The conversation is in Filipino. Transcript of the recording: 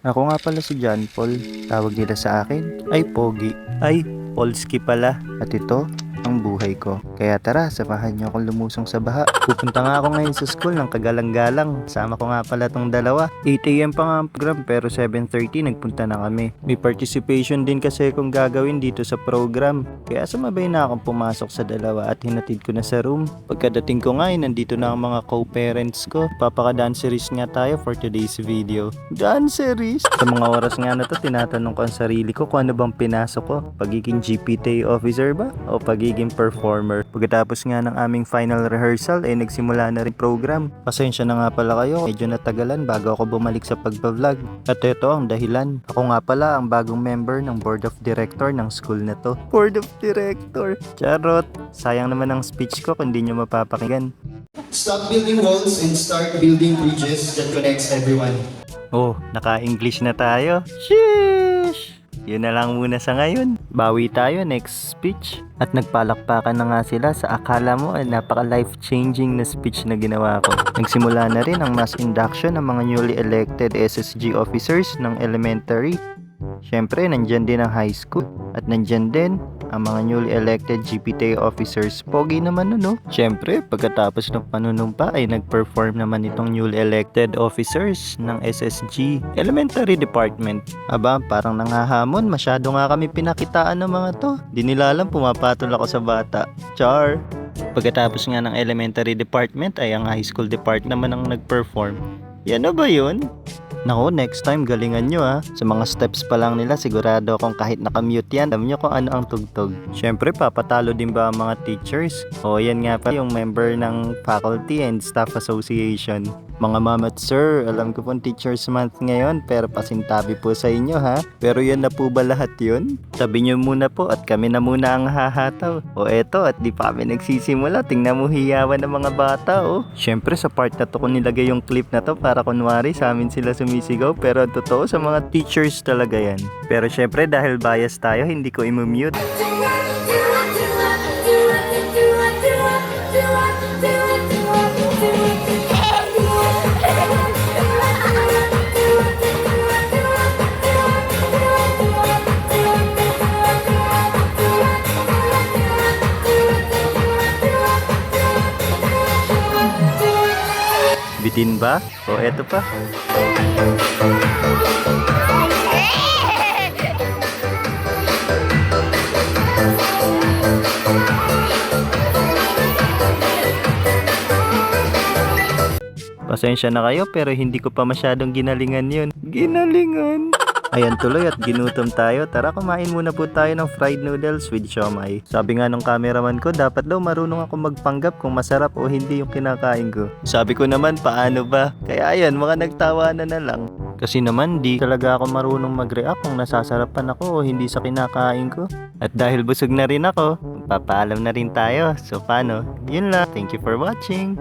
Ako nga pala si John Paul. Tawag nila sa akin ay Pogi. Ay, Polski pala. At ito ang buhay ko. Kaya tara, samahan niyo akong lumusong sa baha. Pupunta nga ako ngayon sa school ng kagalang-galang. Sama ko nga pala tong dalawa. 8 AM pa nga ang program pero 7:30 nagpunta na kami. May participation din kasi kung gagawin dito sa program. Kaya sumabay na akong pumasok sa dalawa at hinatid ko na sa room. Pagkadating ko nga nandito na ang mga co-parents ko. Papaka-danceries nga tayo for today's video. Danceries? Sa mga oras nga na to, tinatanong ko ang sarili ko kung ano bang pinasok ko. Pagiging GPTA officer ba? O pagiging performer? Pagkatapos nga ng aming final rehearsal nagsimula na rin program. Pasensya na nga pala kayo, medyo natagalan bago ako bumalik sa pagpa-vlog. At ito ang dahilan. Ako nga pala ang bagong member ng board of director ng school na to. Board of director? Charot! Sayang naman ang speech ko kung di nyo mapapakinggan. Stop building walls and start building bridges that connects everyone. Oh, naka-English na tayo. Sheesh! Yun na lang muna sa ngayon. Bawi tayo next speech. At nagpalakpakan na nga sila sa akala mo ay napaka-life-changing na speech na ginawa ko. Nagsimula na rin ang mass induction ng mga newly elected SSG officers ng elementary. Siyempre, nandyan din ang high school. At nandyan din ang mga newly elected GPTA officers. Pogi naman no? Siyempre, pagkatapos ng panunumpa ay nag-perform naman itong newly elected officers ng SSG Elementary Department. Aba, parang nanghahamon. Masyado nga kami pinakitaan ng mga to. Di nila alam pumapatol ako sa bata. Char! Pagkatapos nga ng elementary department ay ang high school department naman ang nag-perform. Yan na ba yun? Naku, next time galingan nyo ha. Sa mga steps pa lang nila sigurado akong kahit nakamute yan, alam nyo kung ano ang tugtog. Siyempre, papatalo din ba ang mga teachers? O yan nga pa yung member ng Faculty and Staff Association. Mga ma'am at sir, alam ko pong Teachers Month ngayon pero pasintabi po sa inyo ha. Pero yan na po ba lahat yun? Tabi nyo muna po at kami na muna ang hahataw. O eto, at di pa kami nagsisimula. Tingnan mo hiyawan ng mga bata oh. Siyempre sa part na to ko nilagay yung clip na to para kunwari sa amin sila sumisigaw. Pero totoo sa mga teachers talaga yan. Pero siyempre dahil bias tayo, hindi ko i-mute. Bitin ba? O eto pa. Pasensya na kayo pero hindi ko pa masyadong ginalingan yun. Ginalingan? Ayan tuloy at ginutom tayo. Tara kumain muna po tayo ng fried noodles with siomai. Sabi nga ng cameraman ko, dapat daw marunong ako magpanggap kung masarap o hindi yung kinakain ko. Sabi ko naman, paano ba? Kaya ayan, mga nagtawanan na lang. Kasi naman di talaga ako marunong mag-react kung nasasarapan ako o hindi sa kinakain ko. At dahil busog na rin ako, papaalam na rin tayo. So paano? Yun lang. Thank you for watching.